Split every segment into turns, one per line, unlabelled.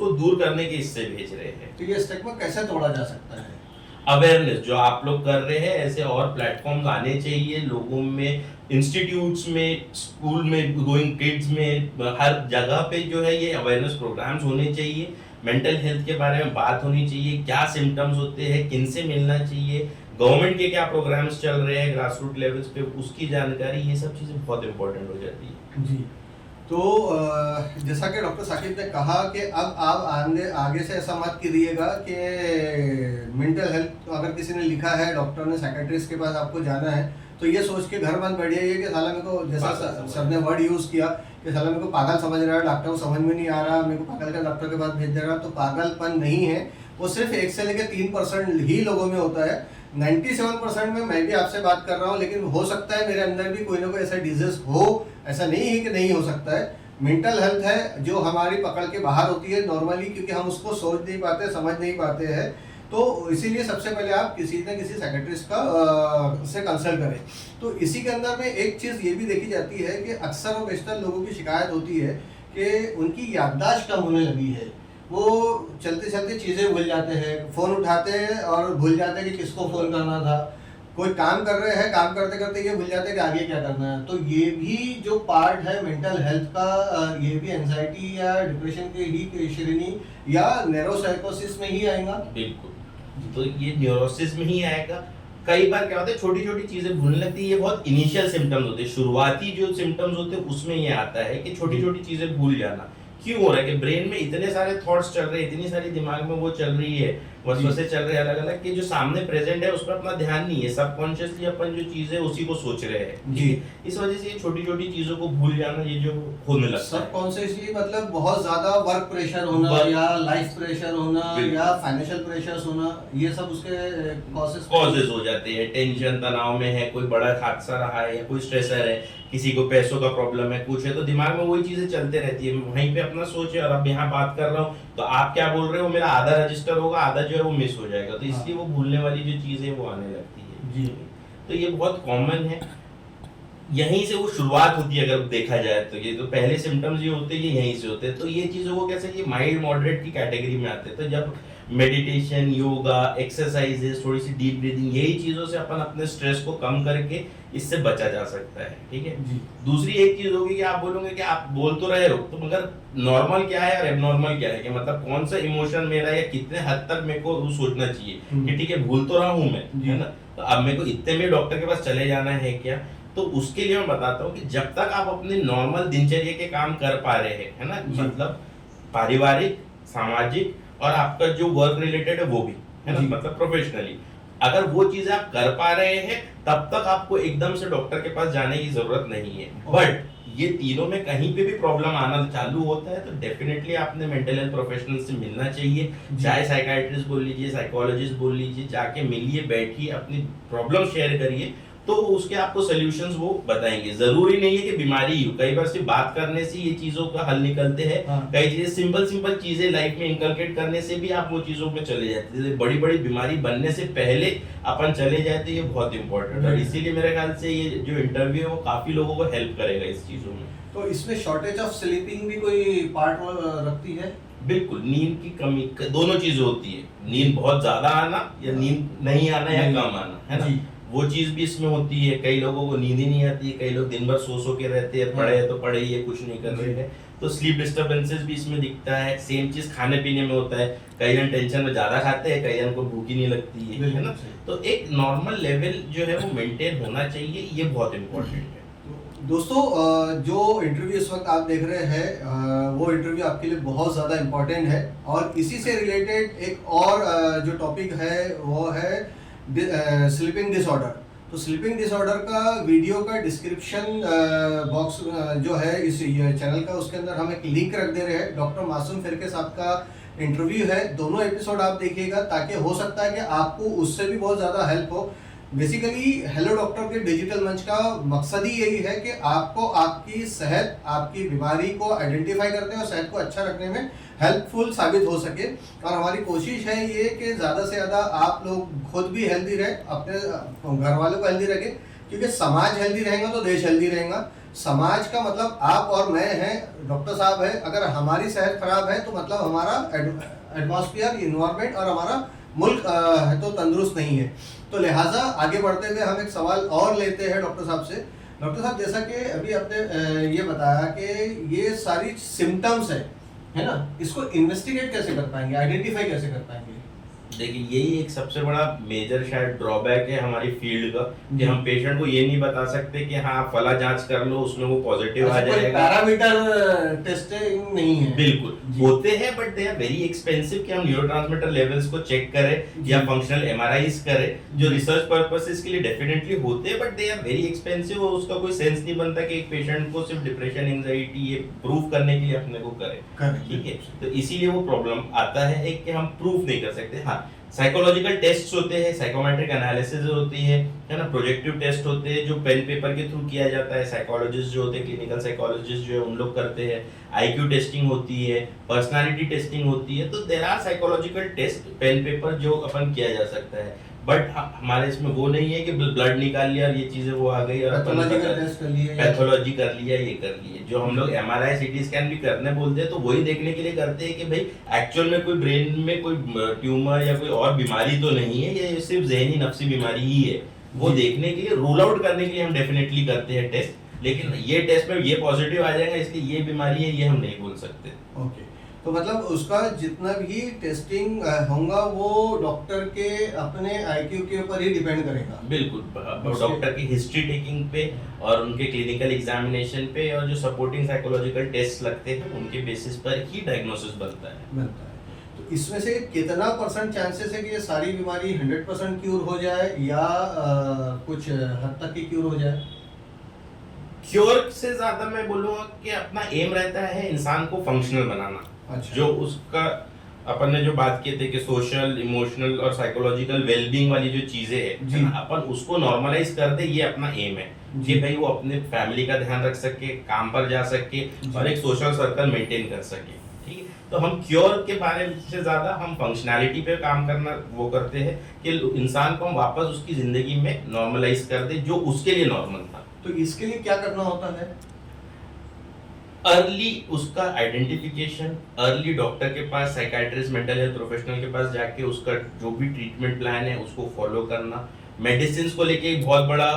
उसको दूर करने के इससे भेज रहे हैं।
तो ये स्टिग्मा कैसे तोड़ा जा सकता है?
अवेयरनेस जो आप लोग कर रहे हैं, ऐसे और प्लेटफॉर्म्स आने चाहिए लोगों में, इंस्टीट्यूट्स में, स्कूल में, गोइंग किड्स में, हर जगह पे जो है ये अवेयरनेस प्रोग्राम्स होने चाहिए। मेंटल हेल्थ के बारे में बात होनी चाहिए, क्या सिम्टम्स होते हैं, किन से मिलना चाहिए, गवर्नमेंट के क्या प्रोग्राम्स चल रहे हैं ग्रास रूट लेवल्स पे, उसकी जानकारी, ये सब चीज़ें बहुत इंपॉर्टेंट हो जाती है।
जी। तो जैसा कि डॉक्टर साकिब ने कहा कि अब आप आगे से ऐसा मत कीजिएगा कि मेंटल हेल्थ अगर किसी ने लिखा है, डॉक्टर ने, साइकेट्रिस्ट के पास आपको जाना है, तो ये सोच के घर मत बैठिए कि साला मेरे को, जैसा सर ने वर्ड यूज़ किया कि साला मेरे को पागल समझ रहा है, डॉक्टर को समझ में नहीं आ रहा, मेरे को पागल का डॉक्टर के पास भेज दे रहा। तो पागलपन नहीं है, वो सिर्फ 1 से लेकर 3% ही लोगों में होता है। 97% में मैं भी आपसे बात कर रहा हूँ, लेकिन हो सकता है मेरे अंदर भी कोई ना कोई ऐसा डिजीज हो, ऐसा नहीं है कि नहीं हो सकता है। मेंटल हेल्थ है जो हमारी पकड़ के बाहर होती है नॉर्मली, क्योंकि हम उसको सोच नहीं पाते, समझ नहीं पाते हैं। तो इसीलिए सबसे पहले आप किसी न किसी साइकेट्रिस्ट का से कंसल्ट करें। तो इसी के अंदर में एक चीज़ ये भी देखी जाती है कि अक्सर और बेशतर लोगों की शिकायत होती है कि उनकी याददाश्त कम होने लगी है। वो चलते चलते चीज़ें भूल जाते हैं, फ़ोन उठाते हैं और भूल जाते हैं कि किसको फ़ोन करना था। कोई काम कर रहे हैं, काम करते करते ये भूल जाते हैं कि आगे क्या करना है। तो ये भी जो पार्ट है मेंटल हेल्थ का, ये भी एंजाइटी या डिप्रेशन के ही श्रेणी या न्यूरोसाइकोसिस में ही आएगा।
बिल्कुल, तो ये न्यूरोसिस में ही आएगा। कई बार क्या होता है, छोटी छोटी चीजें भूलने लगती है, ये बहुत इनिशियल सिम्टम्स होते हैं, शुरुआती जो सिम्टम्स होते हैं उसमें ये आता है कि छोटी छोटी चीजें भूल जाना। क्यों हो रहा है कि ब्रेन में इतने सारे थॉट्स चल रहे हैं, इतनी सारी दिमाग में वो चल रही है, वसवसे चल रहे हैं अलग अलग, कि जो सामने प्रेजेंट है उस पर अपना ध्यान नहीं है, सबकॉन्शियसली अपन जो चीजें उसी को सोच रहे हैं
जी।
इस वजह से ये छोटी छोटी चीजों को भूल जाना ये जो होने लगता है।
सबकॉन्शियसली मतलब बहुत ज्यादा वर्क प्रेशर होना या लाइफ प्रेशर होना या फाइनेंशियल प्रेशर्स होना, ये सब उसके कॉजेस
हो जाते हैं। टेंशन, तनाव में है, कोई बड़ा हादसा रहा है या कोई स्ट्रेसर है, किसी को पैसों का प्रॉब्लम है, कुछ है, तो दिमाग में वही चीजें चलते रहती है, वहीं पे अपना सोच है। और अब यहाँ बात कर रहा हूँ तो आप क्या बोल रहे हो, मेरा आधा रजिस्टर होगा, आधा जो है वो मिस हो जाएगा, तो इसलिए वो भूलने वाली जो चीजें वो आने लगती है।
जी।
तो ये बहुत कॉमन है, यहीं से वो शुरुआत होती है। अगर देखा जाए तो ये तो पहले सिम्टम्स ये होते हैं, ये यहीं से होते हैं। तो ये चीजों को कैसे, ये माइल्ड मॉडरेट की कैटेगरी में आते हैं। तो जब मेडिटेशन, योगा, एक्सरसाइजेस, थोड़ी सी डीप ब्रीदिंग, यही चीजों से अपन अपने स्ट्रेस को कम करके इससे बचा जा सकता है। ठीक है
जी।
दूसरी एक चीज होगी कि आप बोलोगे कि आप बोल तो रहे हो, तो मगर नॉर्मल क्या है और एबनॉर्मल क्या है, कि मतलब कौन सा इमोशन मेरा या कितने हद तक मेरे को सोचना चाहिए कि ठीक है भूल तो रहा हूं मैं, है ना, तो अब मेरे को इतने में डॉक्टर के पास चले जाना है क्या। तो उसके लिए मैं बताता हूँ कि जब तक आप अपने नॉर्मल दिनचर्या के काम कर पा रहे हैं, है ना, मतलब पारिवारिक, सामाजिक और आपका जो वर्क रिलेटेड है वो भी, है ना, मतलब प्रोफेशनली, अगर वो चीजें आप कर पा रहे हैं तब तक आपको एकदम से डॉक्टर के पास जाने की जरूरत नहीं है। बट ये तीनों में कहीं पे भी प्रॉब्लम आना चालू होता है तो डेफिनेटली आपने मेंटल हेल्थ प्रोफेशनल से मिलना चाहिए, चाहे साइकाइट्रिस्ट बोल लीजिए, साइकोलॉजिस्ट बोल लीजिए, जाके मिलिए, बैठिए, अपनी प्रॉब्लम शेयर करिए, तो उसके आपको सॉल्यूशंस वो बताएंगे। जरूरी नहीं है कि बीमारी ही हो, कई बार सिर्फ बात करने से ये चीजों का हल निकलते हैं। कई चीजें सिंपल चीजें लाइफ में इंकलकेट करने से भी आप वो चीजों में चले जाते हैं। बड़ी बड़ी बीमारी बनने से पहले अपन चले जाए तो ये बहुत इंपॉर्टेंट है। इसीलिए मेरे ख्याल से ये जो इंटरव्यू है वो काफी लोगों को हेल्प करेगा इस चीजों में।
तो इसमें शॉर्टेज ऑफ स्लीपिंग भी कोई पार्ट रखती है?
बिल्कुल, नींद की कमी, दोनों चीजें होती है, नींद बहुत ज्यादा आना या नींद नहीं आना या कम आना, है ना, वो चीज भी इसमें होती है। कई लोगों को नींद ही नहीं आती है, कई लोग दिन भर सो के रहते हैं, पढ़े तो पढ़े ही है, कुछ नहीं कर रहे हैं, तो स्लीप डिस्टर्बेंसेस भी इसमें दिखता है। सेम चीज खाने पीने में होता है, कई जन टेंशन में ज्यादा खाते हैं, कई जन को भूख ही नहीं लगती है ना। तो एक नॉर्मल लेवल जो है वो मेंटेन होना चाहिए, ये बहुत इंपॉर्टेंट है।
दोस्तों, जो इंटरव्यू इस वक्त आप देख रहे हैं वो इंटरव्यू आपके लिए बहुत ज़्यादा इम्पोर्टेंट है। और इसी से रिलेटेड एक और जो टॉपिक है वो है स्लीपिंग डिसऑर्डर। तो स्लीपिंग डिसऑर्डर का वीडियो का डिस्क्रिप्शन बॉक्स जो है इस चैनल का, उसके अंदर हम एक लिंक रख दे रहे हैं। डॉक्टर मासूम फिरके साहब का इंटरव्यू है, दोनों एपिसोड आप देखिएगा, ताकि हो सकता है कि आपको उससे भी बहुत ज़्यादा हेल्प हो। बेसिकली हेलो डॉक्टर के डिजिटल मंच का मकसद ही यही है कि आपको आपकी सेहत, आपकी बीमारी को आइडेंटिफाई करने और सेहत को अच्छा रखने में हेल्पफुल साबित हो सके। और हमारी कोशिश है ये कि ज़्यादा से ज़्यादा आप लोग खुद भी हेल्दी रहे, अपने घर वालों को हेल्दी रखें, क्योंकि समाज हेल्दी रहेगा तो देश हेल्दी रहेगा। समाज का मतलब आप और मैं हैं, डॉक्टर साहब है, अगर हमारी सेहत खराब है तो मतलब हमारा एटमॉस्फेयर, इन्वायरमेंट और हमारा मुल्क है तो तंदुरुस्त नहीं है। तो लिहाजा आगे बढ़ते हुए हम एक सवाल और लेते हैं डॉक्टर साहब से। डॉक्टर साहब, जैसा कि अभी आपने ये बताया कि ये सारी सिम्टम्स है ना, इसको इन्वेस्टिगेट कैसे कर पाएंगे, आइडेंटिफाई कैसे कर पाएंगे?
देखिए, यही एक सबसे बड़ा मेजर शायद ड्रॉबैक है हमारी फील्ड का, कि
जी।
हम पेशेंट को ये नहीं बता सकते कि हाँ फला जांच कर लो, उसमें वो पॉजिटिव आ
अच्छा, कोई
जाएगा।
पैरामीटर टेस्टिंग नहीं है?
बिल्कुल
जी।
होते हैं, but they are very expensive कि हम न्यूरोट्रांसमीटर लेवल्स को चेक करें या
जी।
फंक्शनल एमआरआईज करें, जो रिसर्च पर्पसेस के लिए डेफिनेटली होते हैं, but they are very expensive और उसका कोई सेंस नहीं बनता कि एक पेशेंट को सिर्फ डिप्रेशन, एंजाइटी ये प्रूव करने के लिए अपने को करें। ठीक है, तो इसीलिए वो प्रॉब्लम आता है एक कि हम प्रूफ नहीं कर सकते। हाँ, साइकोलॉजिकल टेस्ट्स होते हैं, साइकोमेट्रिक एनालिसिस होती है ना, प्रोजेक्टिव टेस्ट होते हैं जो पेन पेपर के थ्रू किया जाता है, साइकोलॉजिस्ट जो होते हैं, क्लिनिकल साइकोलॉजिस्ट जो है उन लोग करते हैं, आईक्यू टेस्टिंग होती है, पर्सनालिटी टेस्टिंग होती है। तो there are psychological test pen paper जो अपन किया जा सकता है, बट हमारे इसमें वो नहीं है कि ब्लड निकाल लिया और ये चीजें वो आ गई और
पैथोलॉजिकल टेस्ट कर लिए,
पैथोलॉजी कर लिया, ये कर लिए। जो हम लोग एमआरआई सीटी स्कैन भी करने बोलते हैं तो वही देखने के लिए करते हैं कि भाई एक्चुअल में कोई ब्रेन में कोई ट्यूमर या कोई और बीमारी तो नहीं है, ये सिर्फ ज़हनी नफ्सी बीमारी ही है। वो देखने के लिए, रूल आउट करने के लिए हम डेफिनेटली करते हैं टेस्ट, लेकिन ये टेस्ट में ये पॉजिटिव आ जाएगा इसलिए ये बीमारी है, ये हम नहीं बोल सकते।
ओके, तो मतलब उसका जितना भी टेस्टिंग होगा वो डॉक्टर के अपने आईक्यू के ऊपर ही डिपेंड करेगा।
बिल्कुल, डॉक्टर की हिस्ट्री टेकिंग पे और उनके क्लिनिकल एग्जामिनेशन पे और जो सपोर्टिंग साइकोलॉजिकल टेस्ट लगते हैं उनके बेसिस पर ही डायग्नोसिस बनता है।
तो इसमें से कितना % चांसेस है कि ये सारी बीमारी 100% क्यूर हो जाए या कुछ हद तक की क्यूर हो जाए?
क्योर से ज्यादा मैं बोलूंगा कि अपना एम रहता है इंसान को फंक्शनल बनाना।
अच्छा।
जो उसका अपन ने जो बात किए थे कि सोशल, इमोशनल और साइकोलॉजिकल वेलबींग वाली जो चीजें
जी।
है ना, अपन उसको नॉर्मलाइज कर दे, ये अपना एम है
जी।
कि भाई वो अपने फैमिली का ध्यान रख सके, काम पर जा सके और एक सोशल सर्कल मेंटेन कर सके। ठीक है, तो हम क्योर के बारे से ज्यादा हम फंक्शनैलिटी पे काम करना वो करते हैं कि इंसान को हम वापस उसकी जिंदगी में नॉर्मलाइज कर दे जो उसके लिए नॉर्मल था।
तो इसके लिए क्या करना होता है?
अर्ली उसका आइडेंटिफिकेशन, अर्ली डॉक्टर के पास, साइकाइट्रिस्ट, मेंटल हेल्थ प्रोफेशनल के पास जाके उसका जो भी ट्रीटमेंट प्लान है उसको फॉलो करना। मेडिसिन को लेके एक बहुत बड़ा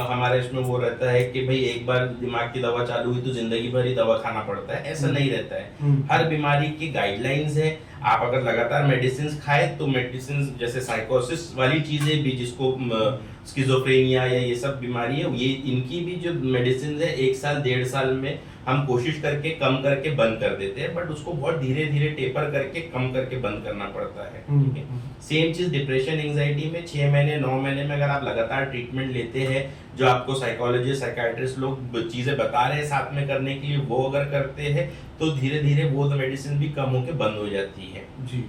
हमारे इसमें वो रहता है कि भाई एक बार दिमाग की दवा चालू हुई तो जिंदगी भर ही दवा खाना पड़ता है, ऐसा नहीं रहता है। हर बीमारी की गाइडलाइंस है। आप अगर लगातार मेडिसिन खाए तो मेडिसिन जैसे साइकोसिस वाली चीजें भी, जिसको स्किज़ोफ्रेनिया या ये सब बीमारी है, ये इनकी भी जो मेडिसिन है 1 साल 1.5 साल में हम कोशिश करके कम करके बंद कर देते हैं, बट उसको बहुत धीरे धीरे टेपर करके कम करके बंद करना पड़ता है। ठीक है, सेम चीज डिप्रेशन, एंजाइटी में 6 महीने 9 महीने में अगर आप लगातार ट्रीटमेंट लेते हैं, जो आपको साइकोलॉजिस्ट, साइकाइट्रिस्ट लोग चीजें बता रहे हैं साथ में करने के लिए, वो अगर करते हैं तो धीरे धीरे वो मेडिसिन भी कम होकर बंद हो जाती है।
जी।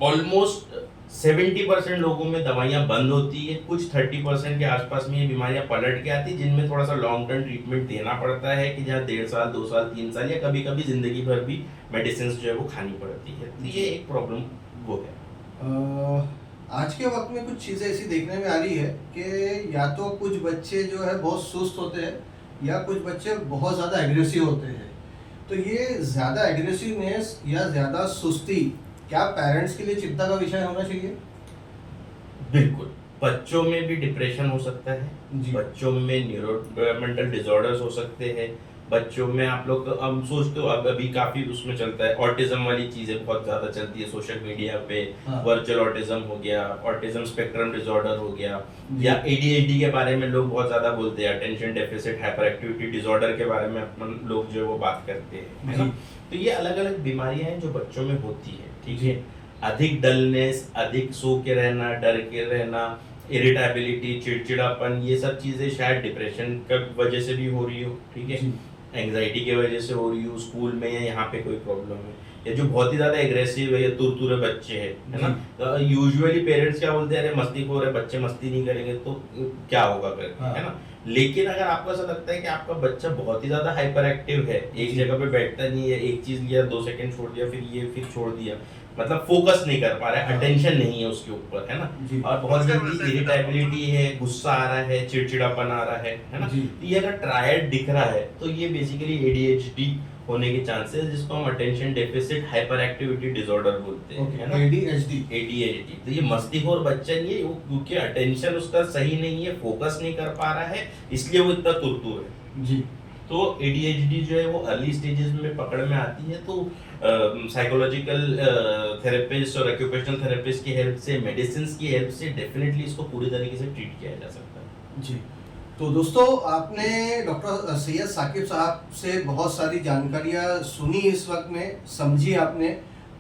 ऑलमोस्ट 70% लोगों में दवाइयां बंद होती है, कुछ 30% के आसपास में ये बीमारियां पलट के आती है जिनमें थोड़ा सा लॉन्ग टर्म ट्रीटमेंट देना पड़ता है कि जहाँ 1.5 साल 2 साल 3 साल या कभी कभी जिंदगी भर भी मेडिसिन जो है वो खानी पड़ती है। तो ये एक प्रॉब्लम वो है।
आज के वक्त में कुछ चीज़ें ऐसी देखने में आ रही है कि या तो कुछ बच्चे जो है बहुत सुस्त होते हैं या कुछ बच्चे बहुत ज़्यादा एग्रेसिव होते हैं। तो ये ज़्यादा एग्रेसिवनेस या ज़्यादा सुस्ती क्या पेरेंट्स के लिए चिंता का विषय होना चाहिए?
बिल्कुल, बच्चों में भी डिप्रेशन हो सकता है,
जी।
बच्चों में न्यूरोडेवलपमेंटल डिसऑर्डर्स हो सकते हैं, बच्चों में आप लोग हम सोचते हो अब अभी काफी उसमें चलता है, ऑटिज्म वाली चीजें बहुत ज्यादा चलती है सोशल मीडिया पे।
हाँ।
वर्चुअल ऑटिज्म हो गया, ऑटिज्म स्पेक्ट्रम डिसऑर्डर हो गया,
जी।
या एडीएचडी के बारे में लोग बहुत ज्यादा बोलते हैं, attention deficit hyper activity disorder के बारे में अपन लोग जो है वो बात करते हैं, है ना। तो ये अलग अलग बीमारियां हैं जो बच्चों में होती है। ठीक है, अधिक डलनेस, अधिक सो के रहना, डर के रहना, इरिटेबिलिटी, चिड़चिड़ापन, ये सब चीजें शायद डिप्रेशन की वजह से भी हो रही हो। ठीक है, एंग्जाइटी की वजह से हो रही हो, स्कूल में या यहाँ पे कोई प्रॉब्लम है, या जो बहुत ही ज्यादा एग्रेसिव है या तुरतुरे बच्चे हैं, है ना। तो यूजुअली पेरेंट्स क्या बोलते हैं, अरे मस्तीखोर है, बच्चे मस्ती नहीं करेंगे तो क्या होगा फिर, है ना। लेकिन अगर आपको ऐसा लगता है कि आपका बच्चा बहुत ही ज्यादा हाइपर एक्टिव है, एक जगह पे बैठता नहीं है, एक चीज लिया 2 सेकंड छोड़ दिया, फिर ये फिर छोड़ दिया, मतलब फोकस नहीं कर पा रहा है, अटेंशन नहीं है उसके ऊपर, है ना।
जी।
और बहुत जल्दी इरिटेबिलिटी है, गुस्सा आ रहा है, चिड़चिड़ापन आ रहा है ना।
जी।
तो ये अगर ट्रायड दिख रहा है तो ये बेसिकली एडीएचडी होने के चांसेस, जिसको हम attention deficit hyper activity disorder बोलते हैं, है ना,
एडीएचडी।
एडीएचडी। तो ये मस्तीखोर बच्चा नहीं है वो, क्योंकि अटेंशन उसका सही नहीं है, फोकस नहीं कर पा रहा है, इसलिए वो इतना तुरतुर है।
जी।
तो एडीएचडी जो है वो अर्ली स्टेजेस में पकड़ में आती है, तो साइकोलॉजिकल थेरेपिस्ट और ऑक्यूपेशनल थेरेपिस्ट की हेल्प से, मेडिसिन की हेल्प से डेफिनेटली इसको पूरी तरीके से ट्रीट किया जा सकता है।
जी। तो दोस्तों, आपने डॉक्टर सैयद साकिब साहब से बहुत सारी जानकारियाँ सुनी, इस वक्त में समझी आपने।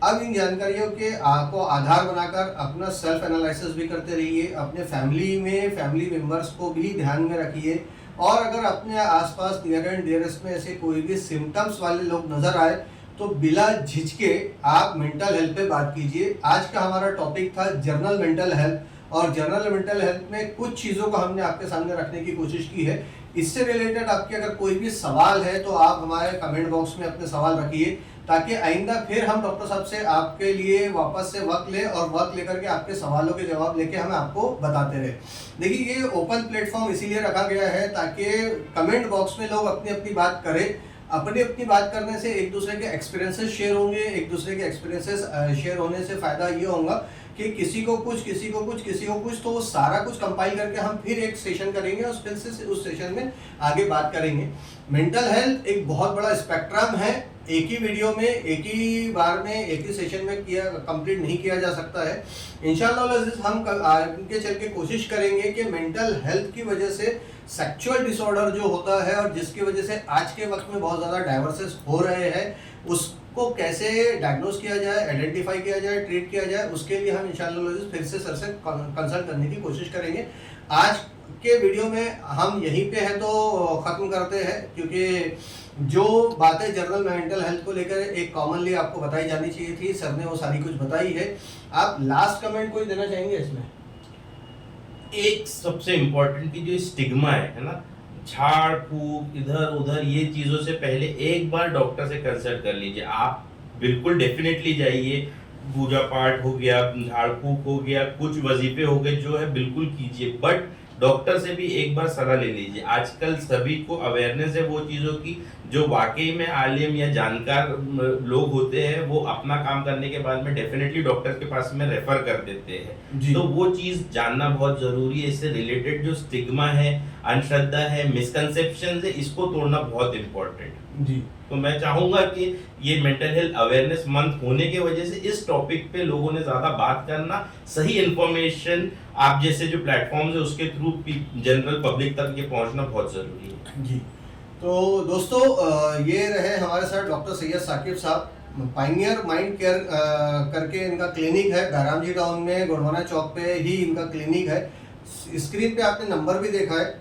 अब इन जानकारियों के आपको आधार बनाकर अपना सेल्फ एनालिसिस भी करते रहिए, अपने फैमिली मेंबर्स को भी ध्यान में रखिए, और अगर अपने आसपास नियर एंड डियरेस्ट में ऐसे कोई भी सिम्टम्स वाले लोग नजर आए तो बिला झिझके आप मेंटल हेल्थ पे बात कीजिए। आज का हमारा टॉपिक था जनरल मेंटल हेल्थ, और जनरल मेंटल हेल्थ में कुछ चीज़ों को हमने आपके सामने रखने की कोशिश की है। इससे रिलेटेड आपके अगर कोई भी सवाल है तो आप हमारे कमेंट बॉक्स में अपने सवाल रखिए, ताकि आइंदा फिर हम डॉक्टर साहब से आपके लिए वापस से वक्त लें और वक्त लेकर के आपके सवालों के जवाब लेके हमें आपको बताते रहे। देखिए, ये ओपन प्लेटफॉर्म इसीलिए रखा गया है ताकि कमेंट बॉक्स में लोग अपनी अपनी बात करें। अपनी बात करने से एक दूसरे के एक्सपीरियंसेस शेयर होंगे, एक दूसरे के एक्सपीरियंसेस शेयर होने से फायदा ये होगा कि किसी को कुछ, तो वो सारा कुछ कंपाइल करके हम फिर एक सेशन करेंगे और फिर से उस सेशन में आगे बात करेंगे। मेंटल हेल्थ एक बहुत बड़ा स्पेक्ट्रम है, एक ही वीडियो में, एक ही बार में, एक ही सेशन में कंप्लीट नहीं किया जा सकता है। इंशाल्लाह हम आगे चल के कोशिश करेंगे कि मेंटल हेल्थ की वजह से सेक्सुअल डिसऑर्डर जो होता है और जिसकी वजह से आज के वक्त में बहुत ज़्यादा डाइवर्सेस हो रहे हैं, उसको कैसे डायग्नोज किया जाए, आइडेंटिफाई किया जाए, ट्रीट किया जाए, उसके लिए हम इंशाल्लाह फिर से सर से कंसल्ट करने की कोशिश करेंगे। आज के वीडियो में हम यहीं पे हैं तो ख़त्म करते हैं, क्योंकि जो बातें जनरल मेंटल हेल्थ को लेकर एक कॉमनली आपको बताई जानी चाहिए थी, सर ने वो सारी कुछ बताई है। आप लास्ट कमेंट कोई देना चाहेंगे इसमें?
एक सबसे इम्पोर्टेंट की जो स्टिग्मा है ना, झाड़ फूक इधर उधर, ये चीजों से पहले एक बार डॉक्टर से कंसल्ट कर लीजिए। आप बिल्कुल डेफिनेटली जाइए, पूजा पाठ हो गया, झाड़ फूक हो गया, कुछ वजीफे हो गए, जो है बिल्कुल कीजिए, बट डॉक्टर से भी एक बार सलाह ले लीजिए। आजकल सभी को अवेयरनेस है वो चीज़ों की, जो वाकई में आलिम या जानकार लोग होते हैं वो अपना काम करने के बाद में डेफिनेटली डॉक्टर के पास में रेफर कर देते हैं। तो वो चीज़ जानना बहुत ज़रूरी है। इससे रिलेटेड जो स्टिग्मा है, अंधश्रद्धा है, मिसकंसेप्शन है, इसको तोड़ना बहुत इम्पोर्टेंट जी। तो मैं चाहूंगा कि ये मेंटल हेल्थ अवेयरनेस मंथ होने की वजह से इस टॉपिक पे लोगों ने ज्यादा बात करना, सही इंफॉर्मेशन आप जैसे जो प्लेटफॉर्म्स है उसके थ्रू जनरल पब्लिक तक ये पहुंचना बहुत जरूरी है
जी। तो दोस्तों, ये रहे हमारे साथ डॉक्टर सैयद साकिब साहब। पाइनियर माइंड केयर करके इनका क्लिनिक है, बैराम जी टाउन में, गोडवाना चौक पे ही इनका क्लिनिक है। स्क्रीन पे आपने नंबर भी देखा है,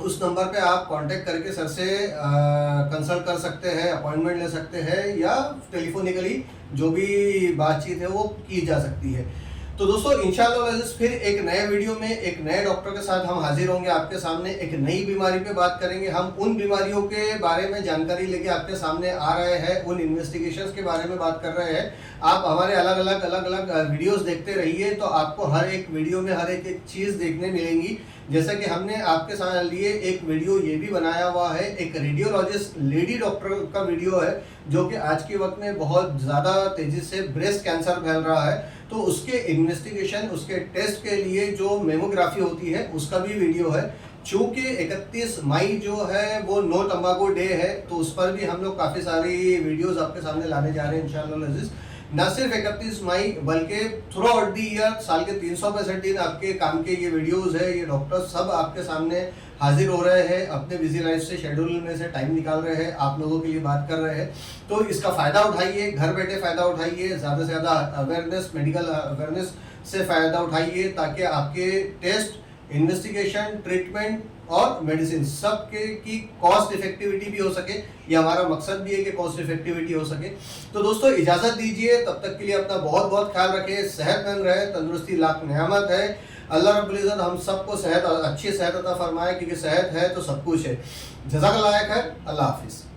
उस नंबर पे आप कांटेक्ट करके सर से कंसल्ट कर सकते हैं, अपॉइंटमेंट ले सकते हैं, या टेलीफोनिकली जो भी बातचीत है वो की जा सकती है। तो दोस्तों, इंशाल्लाह फिर एक नए वीडियो में एक नए डॉक्टर के साथ हम हाजिर होंगे आपके सामने। एक नई बीमारी पे बात करेंगे, हम उन बीमारियों के बारे में जानकारी लेके आपके सामने आ रहे हैं, उन इन्वेस्टिगेशंस के बारे में बात कर रहे हैं। आप हमारे अलग अलग वीडियोस देखते रहिए, तो आपको हर एक वीडियो में हर एक चीज़ देखने मिलेंगी। जैसा कि हमने आपके साथ लिए एक वीडियो ये भी बनाया हुआ है, एक रेडियोलॉजिस्ट लेडी डॉक्टर का वीडियो है, जो कि आज के वक्त में बहुत ज़्यादा तेज़ी से ब्रेस्ट कैंसर फैल रहा है, तो उसके इन्वेस्टिगेशन, उसके टेस्ट के लिए जो मेमोग्राफी होती है उसका भी वीडियो है। चूँकि 31 मई जो है वो नो तंबाकू डे है, तो उस पर भी हम लोग काफ़ी सारी वीडियोस आपके सामने लाने जा रहे हैं इंशाल्लाह। न सिर्फ 31 मई बल्कि थ्रू आउट द ईयर, साल के 365 दिन आपके काम के ये वीडियोस है, ये डॉक्टर सब आपके सामने हाजिर हो रहे हैं, अपने बिजी लाइफ से, शेड्यूल में से टाइम निकाल रहे हैं, आप लोगों के लिए बात कर रहे हैं। तो इसका फ़ायदा उठाइए, घर बैठे फ़ायदा उठाइए, ज़्यादा से ज़्यादा अवेयरनेस, मेडिकल अवेयरनेस से फ़ायदा उठाइए, ताकि आपके टेस्ट, इन्वेस्टिगेशन, ट्रीटमेंट और मेडिसिन सब की कॉस्ट इफेक्टिविटी भी हो सके। ये हमारा मकसद भी है कि कॉस्ट इफेक्टिविटी हो सके। तो दोस्तों, इजाज़त दीजिए, तब तक के लिए अपना बहुत बहुत ख्याल रखें, सेहतमंद रहे, तंदुरुस्ती लाख नेमत है। अल्लाह रब्बुल इज़्ज़त हम सबको सेहत, अच्छी सेहत अता फरमाए, क्योंकि सेहत है तो सब कुछ है। जज़ाकल्लाह खैर, अल्लाह हाफिज़।